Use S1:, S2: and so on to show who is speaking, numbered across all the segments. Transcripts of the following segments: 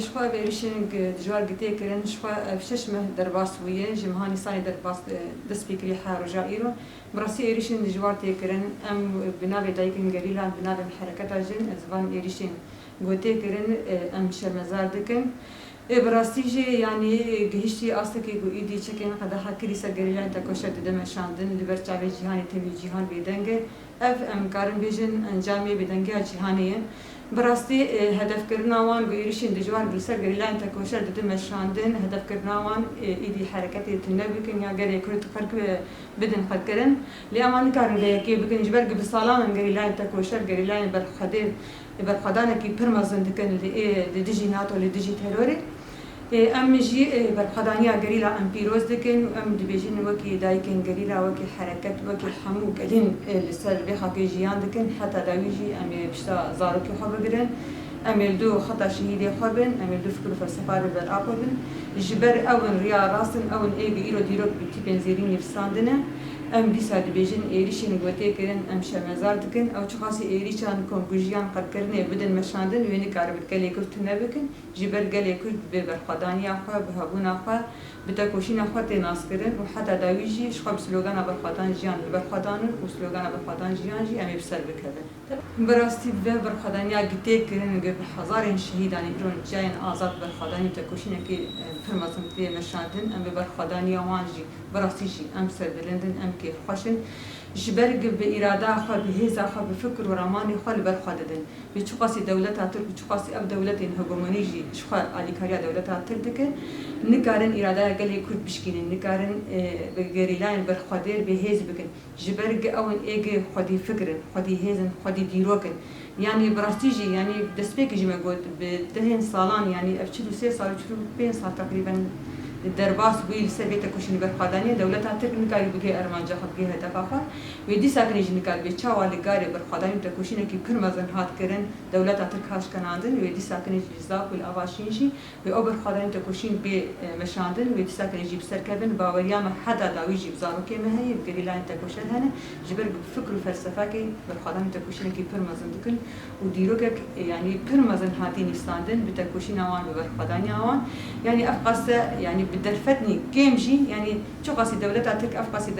S1: شخوا بيرشين دجوار قتي كرن شخوا فشش مه درباس ويا جمهاني صاني درباس دس بكري حار جائرو براسي إيرشين دجوار تكرن أم بنابه دايكن قليلا بنابه حركات جن أزبان إيرشين قتي كرن أم شرمزار دكن براسي جي يعني جهشتي أصلك يقولي شكين قد حكري سجليلا تكوشت دم شاندن لبرتشافي جهاني تبي جهان بيدنجه أم كارن بيجن أنجامي بيدنجه جهانية براستی هدف کردنوان گویرشین دجوار بسر گریلان تکوشر دم شاندن هدف کردنوان ایدی حرکتی تنبی کن یا گری کرد فرق بدن خد کردن لیامان کارن که بکن جبر بسالان گریلان تکوشر گریلان برخدانه کی پرمازند کن لدیجی ناتو لدیجی تروری ام جي برخدانيا غريلا ام بيروز دكن ام دبيجين وكي دايكن غريلا وكي حركات وكي حمو قدين لسر بخاكي جيان دكن حتى داويجي ام بشتا زاروكي خبرن ام يلدو خطا شهيدي خبن ام يلدو فكر فلسفه بالابن جبر اون ريا راسن اون اي بيرو ديرو بتي بنزيرين يفساندنا ام ديسا دبيجين ايريشين غوتي كرن ام شمزار دكن او تشخاصي ايريشان كونجوجيان قد كرني بدن مشاندن ويني كاربت قالي كنت نبكن جبر قالي كنت ببرخدانيا خو بهبونا خو بتكوشينا خو تناس كرن وحتى داويجي شخب سلوغانا برخدان جيان برخدان وسلوغانا برخدان جيان جي ام بسر بكذا براستي برخدانيا قتي كرن قبل هزارين شهيد يعني برون جاين ازاد برخداني تكوشينا كي فرماسن في مشاندن ام برخدانيا وانجي براستي جي ام سر بلندن ام كيف خوشن جبرق بإرادة خو بهزة خو بفكر ورماني خو لبرخددن بتشقاسي دولتها ترك بتشقاسي أب دولتين هجومانيجي شخو على كاريا دولتها تردك نكارن إرادة قالي كل بشكين نكارن بجريلان برخدير بهز بكن جبرق أون إيجي خدي فكرن خدي هزن خدي ديروكن يعني براستيجي يعني دسبيك جي ما قلت بدهن صالان يعني أفشلو 3 صار أفشلو 5 صار تقريبا الدرباس بيل سبيت كوشين برخدانية دولتها تكنيكال بيجي أرمان جاخد بيها تفاخر ويدي ساكن جنكال بيتشاوا لقاري برخدانية تكوشين كي كرمزن هات كرن دولتها تركاش كناندن ويدي ساكن جزاق والأواشينشي وأوبر خدانية تكوشين بمشاندن ويدي ساكن يجيب سركبن باوريام حدا داوي يجيب زارو كي ما هي بقريلان تكوشن هنا جبر فكر فلسفة كي برخدانية تكوشين كي كرمزن دكن وديروكك يعني كرمزن هاتين يستاندن بتكوشين أوان برخدانية أوان يعني أفقس يعني بدرفتني كيمشي يعني شو قصي دولتها تك أفقسي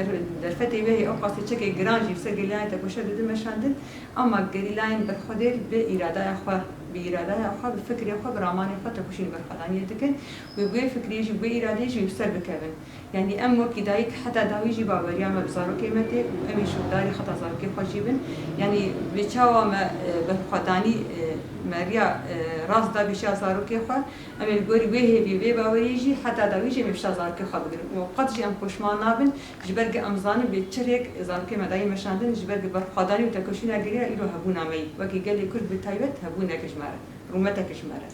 S1: درفتي وهي أفقسي شكل جرانجي في سجلين تكوشة ضد مشاندن أما جريلاين بالخدير بإرادة أخوة بإرادة أخوة بفكر أخوة برمان أخوة تكوشين بالخدانية تكن وبوي فكري يجي بوي إرادة يجي بسر بكابن يعني أم وكي دايك حتى داويجي باوريا ما بزارو كيمتي وأمي شو داري خطأ زارو كي خجيبن يعني بتشاوا ما بالخداني ماريا راس دا بيشا زارو كي خو أمي الجوري وهي بي باوريجي حتى داويجي مبشا زارو كي خبر وقد جي أم خوشمان نابن جبرج أمزاني بتشريك زارو كي مداي مشاندن جبرج بالخداني وتكوشين أجريا إلو هبونا مي وكي قال لي كل بتايبت هبونا كجمارة رومتك كجمارة